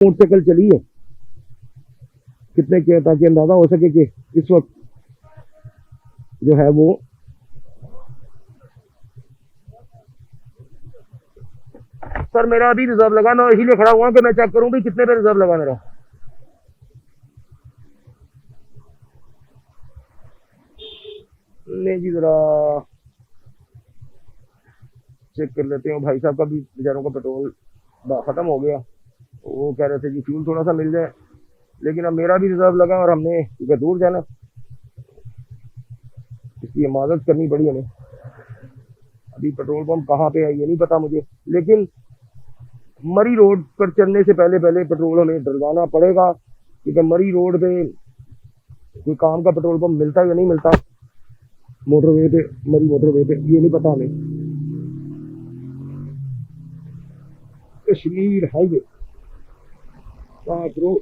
Motorcycle चली है कितने के, ताकि अंदाजा हो सके कि इस वक्त जो है वो सर मेरा अभी रिजर्व लगा, मैं इसीलिए खड़ा हुआ कि मैं चेक करूं भी कितने पे रिजर्व लगा मेरा। नहीं जी जरा चेक कर लेते हैं। भाई साहब का भी बेचारों का पेट्रोल खत्म हो गया, वो कह रहे थे जी फ्यूल थोड़ा सा मिल जाए, लेकिन अब मेरा भी रिजर्व लगा और हमने क्योंकि दूर जाना इसलिए माजत करनी पड़ी हमें। अभी पेट्रोल पंप कहाँ पे है ये नहीं पता मुझे, लेकिन मरी रोड पर चलने से पहले पहले पेट्रोल हमें डलवाना पड़ेगा, क्योंकि मरी रोड पे कोई काम का पेट्रोल पंप मिलता है या नहीं मिलता मोटरवे पे, मरी मोटरवे पे ये नहीं पता हमें। कश्मीर हाईवे रोड,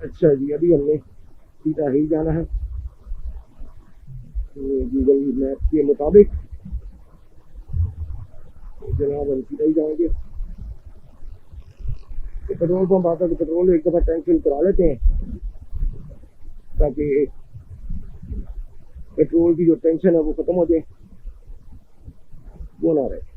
अच्छा जी अभी हमने सीधा ही जाना है गूगल मैप के मुताबिक, जनाब हम सीधा ही जाएंगे। तो पेट्रोल पंप आता है तो पेट्रोल एक दफ़ा टैंक फिल करा लेते हैं ताकि पेट्रोल की जो टेंशन है वो खत्म हो जाए, वो ना रहे।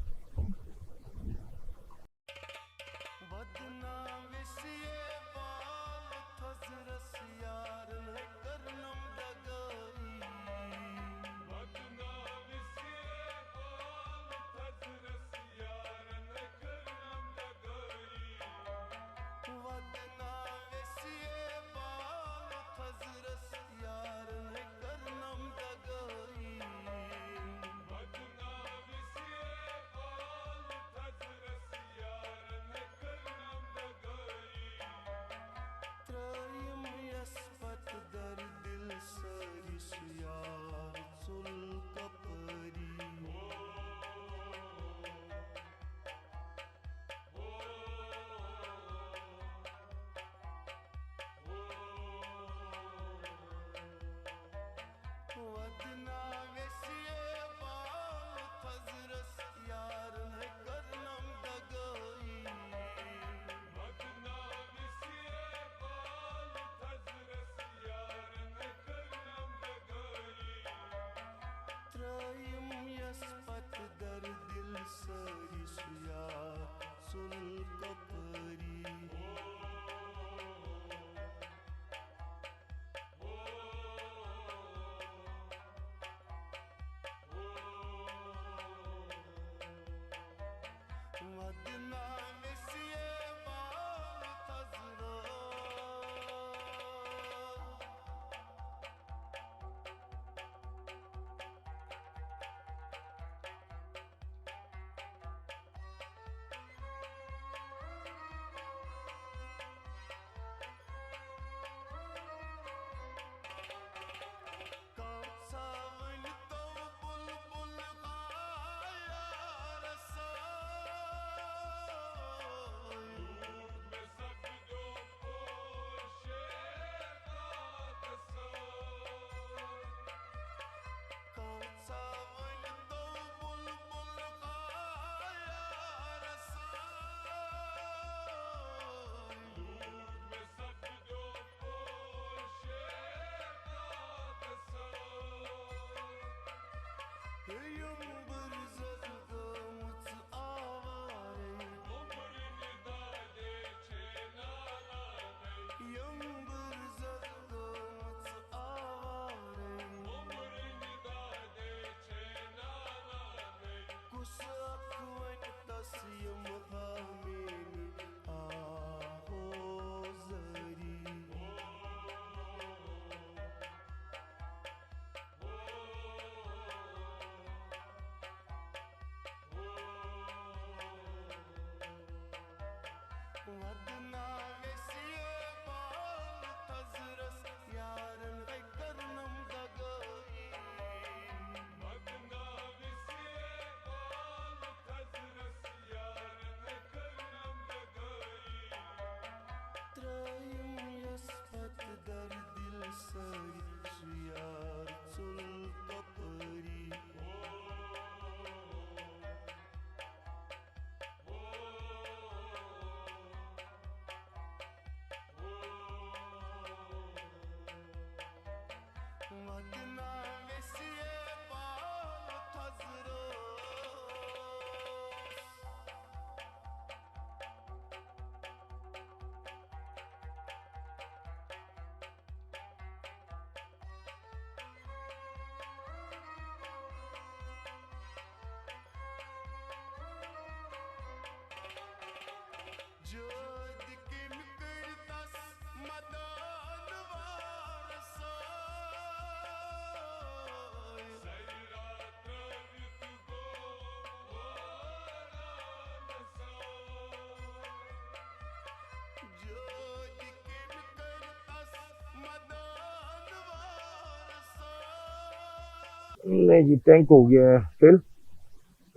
नहीं जी, टैंक हो गया है। फिर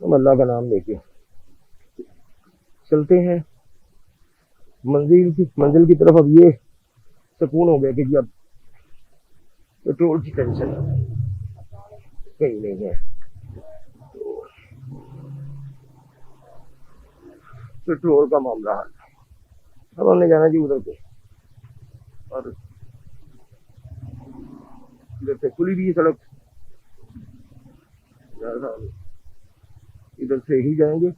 हम अल्लाह का नाम लेके चलते हैं मंजिल की तरफ। अब ये सुकून हो गया कि जी अब पेट्रोल की टेंशन कहीं नहीं है। पेट्रोल का मामला हल। अब हमने जाना जी उधर पे, और इधर से खुली भी सड़क, इधर से ही जाएंगे।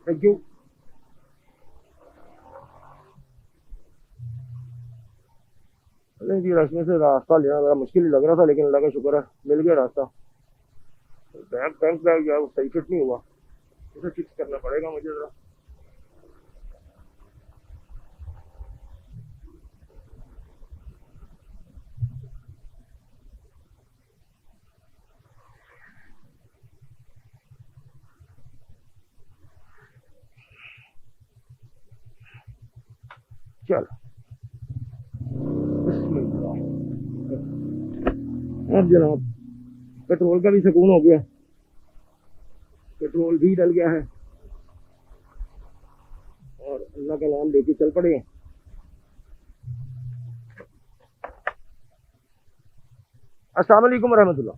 Thank you. नहीं जी, रास्ते से रास्ता लेना बड़ा मुश्किल लग रहा था, लेकिन अल्लाह का शुक्र है मिल गया रास्ता। बैंक गया, वो सही फिट नहीं हुआ, उसे फिक्स करना पड़ेगा मुझे जरा। चल बिस्मिल्लाह। अब जनाब पेट्रोल का भी सुकून हो गया, पेट्रोल भी डल गया है, और अल्लाह का नाम लेके चल पड़े। अस्सलाम वालेकुम रहमतुल्लाह।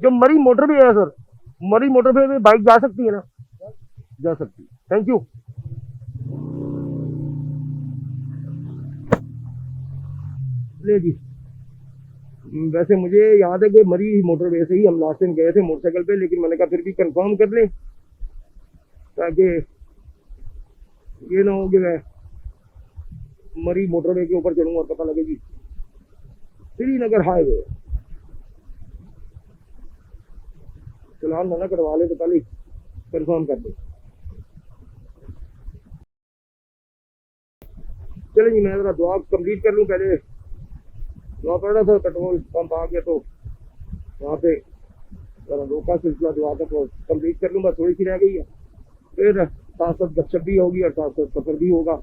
जो मरी मोटर पे है सर, मरी मोटर पे भी बाइक जा सकती है ना? जा सकती है, थैंक यू। ले जी, वैसे मुझे याद है कि मरी मोटरवे से ही हम लास्ट टाइम गए थे मोटरसाइकिल पे, लेकिन मैंने कहा फिर भी कंफर्म कर लें, ताकि ये ना हो कि मैं मरी मोटरवे के ऊपर चढ़ूँ और पता लगे जी श्रीनगर हाईवे। चलान ना कटवा ले तो पहले कंफर्म कर दे। चले जी, मैं जरा दुआ कंप्लीट कर लूँ पहले। दुआ पढ़ रहा था, पेट्रोल पंप आ गया तो वहाँ पे जरा रोका सिलसिला दुआ का, तो कंप्लीट कर लूँ, बस थोड़ी सी रह गई है। फिर साथ साथ गपशप भी होगी और साथ साथ सफर भी होगा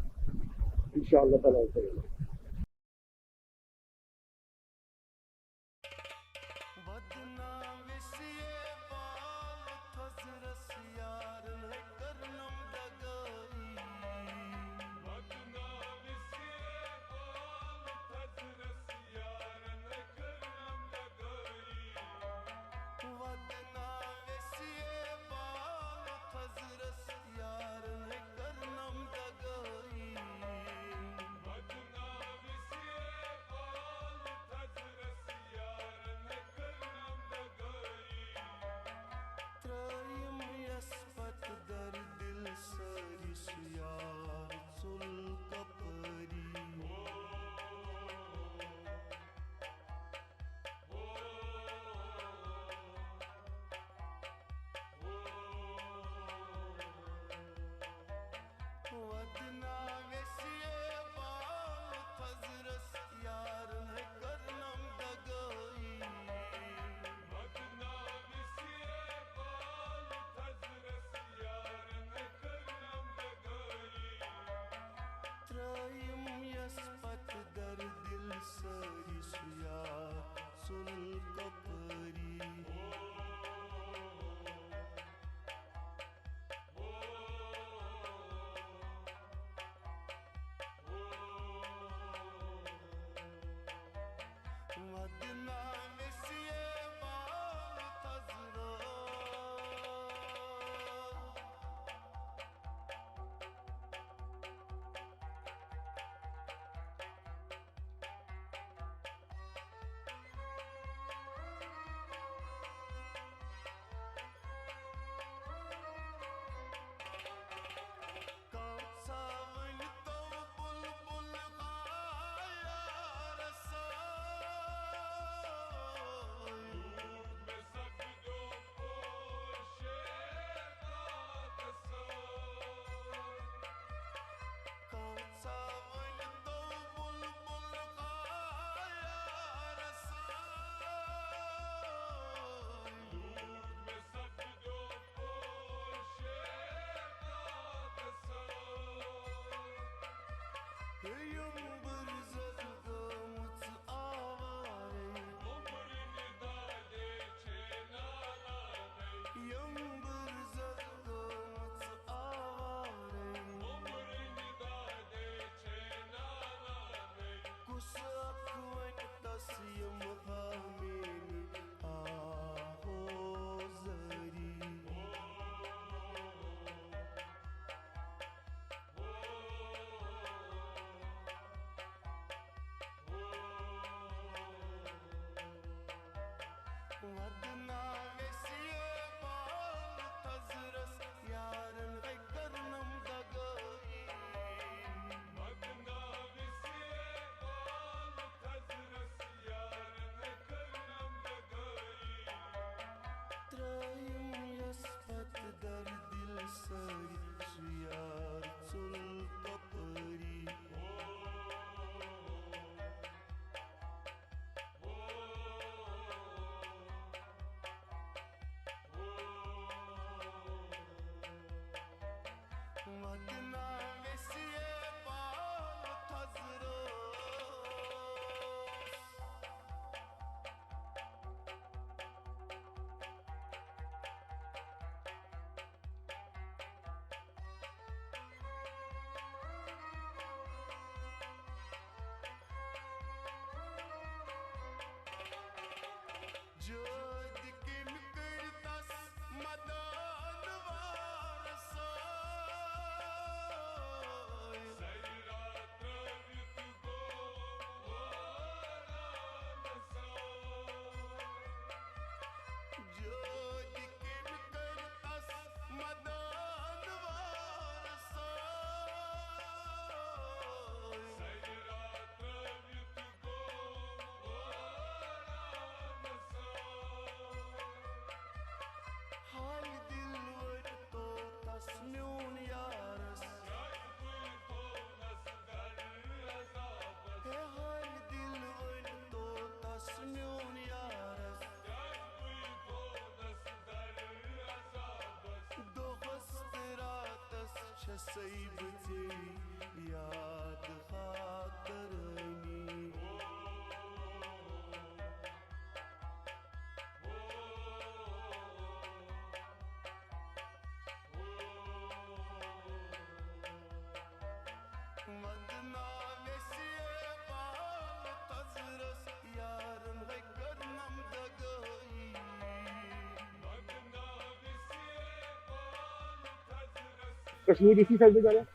इंशाअल्लाह ताला। कश्मीर इसी साइड पे जा रहे हैं,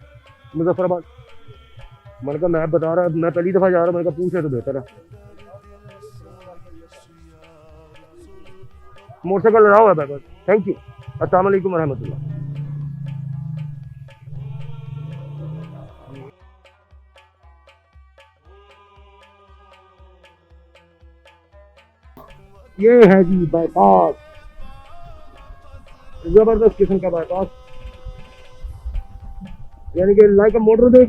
मुजफ्फराबाद। मैंने कहा मैं बता रहा, मैं पहली दफा जा रहा हूँ, मैंने कहा पूछे तो बेहतर है। मोटरसाइकिल रहा हुआ है बस। Thank you. अस्सलाम वालेकुम रहमतुल्लाह। ये है जी बाईपास, जबरदस्त किस्म का बाईपास, यानी कि लाइक मोटरवे,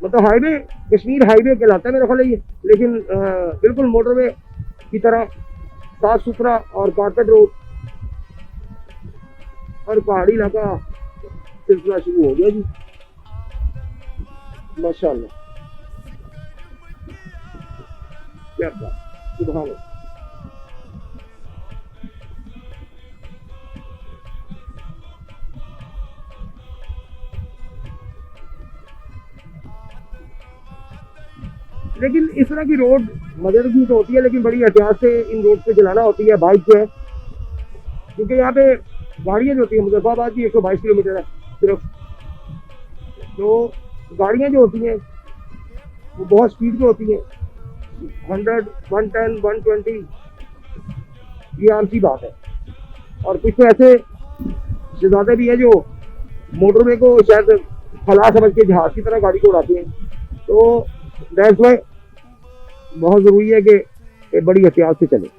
मतलब हाईवे, कश्मीर हाईवे कहलाता है मेरा ख्याल है ये, लेकिन बिल्कुल मोटरवे की तरह साफ सुथरा और कारपेट रोड और पहाड़ी इलाका सिलसिला शुरू हो गया जी, माशाल्लाह, क्या बात, सुभान अल्लाह। लेकिन इस तरह की रोड मदद की तो होती है, लेकिन बड़ी एहतियात से इन रोड पे चलाना होती है बाइक जो है, क्योंकि यहाँ पे गाड़ियाँ जो होती है, मुजफ्फराबाद की 122 किलोमीटर है सिर्फ, तो गाड़ियाँ जो होती हैं वो बहुत स्पीड पे होती हैं, 100, 110, 120, ये आम सी बात है। और कुछ तो ऐसे शहजादे भी हैं जो मोटरवे को शायद फला समझ के जहाज की तरह गाड़ी को उड़ाते हैं, तो दैट्स वाई बहुत ज़रूरी है कि बड़ी एहतियात से चले।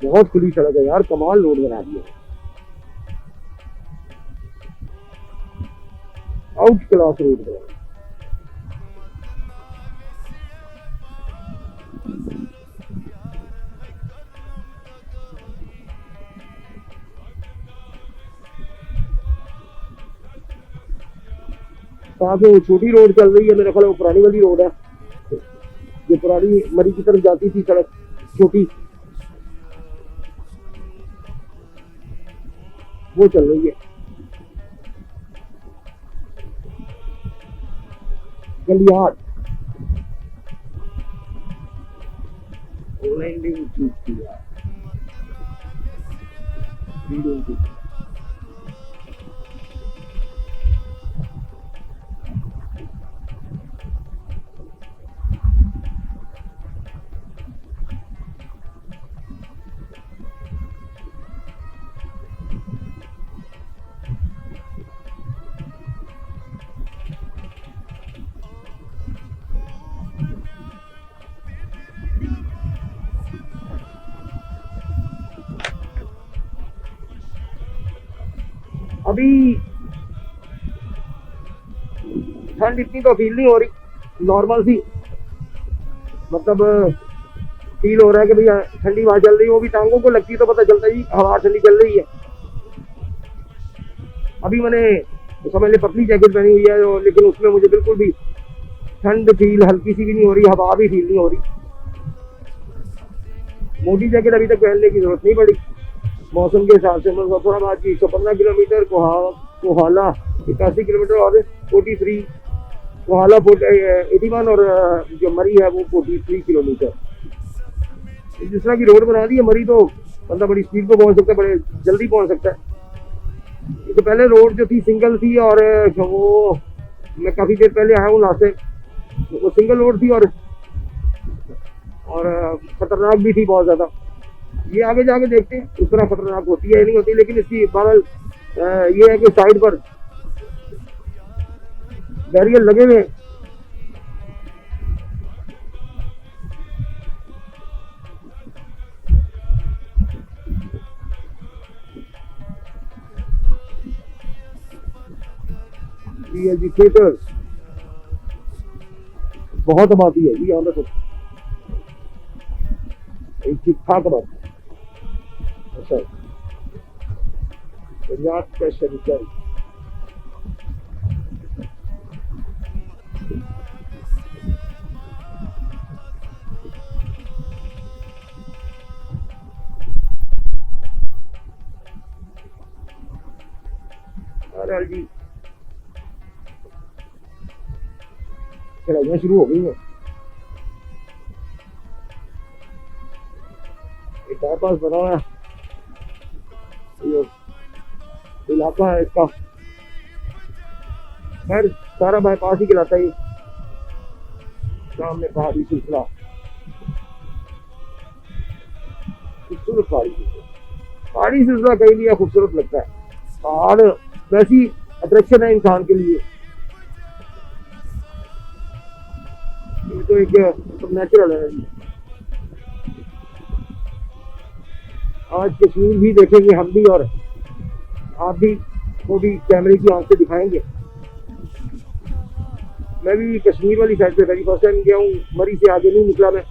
बहुत खुली सड़क है यार, कमाल रोड बना दी है, आउट क्लास रोड बना। कहाँ से छोटी रोड चल रही है, मेरे ख्याल वो पुरानी वाली रोड है, जो पुरानी मरी की तरफ जाती थी सड़क छोटी, वो चल रही है। गलियार अभी ठंड इतनी तो फील नहीं हो रही, नॉर्मल सी, मतलब फील हो रहा है कि भैया ठंडी हवा चल रही है, वो भी टांगों को लगती है तो पता चलता है जी हवा ठंडी चल रही है। अभी मैंने समझ ले पतली जैकेट पहनी हुई है, लेकिन उसमें मुझे बिल्कुल भी ठंड फील हल्की सी भी नहीं हो रही, हवा भी फील नहीं हो रही। मोटी जैकेट अभी तक पहनने की जरूरत नहीं पड़ी मौसम के हिसाब से। मुजफ्फराबाद की 115 किलोमीटर, कोहाला 81 किलोमीटर और 43, कोहाला 81 और जो मरी है वो 43 किलोमीटर। जिस तरह की रोड बना दी है मरी, तो बंदा बड़ी स्पीड पे पहुंच सकता है, बड़े जल्दी पहुंच सकता है। तो पहले रोड जो थी सिंगल थी, और वो मैं काफ़ी देर पहले आया हूँ वहाँ से, वो सिंगल रोड थी और खतरनाक भी थी बहुत ज़्यादा। ये आगे जाके देखते हैं उस तरह खतरनाक होती है या नहीं होती, लेकिन इसकी बहरहाल ये है कि साइड पर बैरियर लगे हुए हैं। जी थिएटर बहुत आबादी है जी यहाँ पे, तो ठीक ठाक बात अच्छा पंजाब का शरीर अरे जी चढ़ाइयाँ शुरू हो गई हैं एक बाईपास बना हुआ है ये इलाका है इसका खैर सारा बाईपास ही कहलाता है सामने पहाड़ी सिलसिला खूबसूरत पहाड़ी सिलसिला कहीं भी खूबसूरत लगता है पहाड़ वैसी अट्रैक्शन है इंसान के लिए ये तो एक नेचुरल है आज कश्मीर भी देखेंगे हम भी और आप भी वो भी कैमरे की आंख से दिखाएंगे मैं भी कश्मीर वाली साइड पे पहली फर्स्ट टाइम गया हूँ मरी से आगे नहीं निकला मैं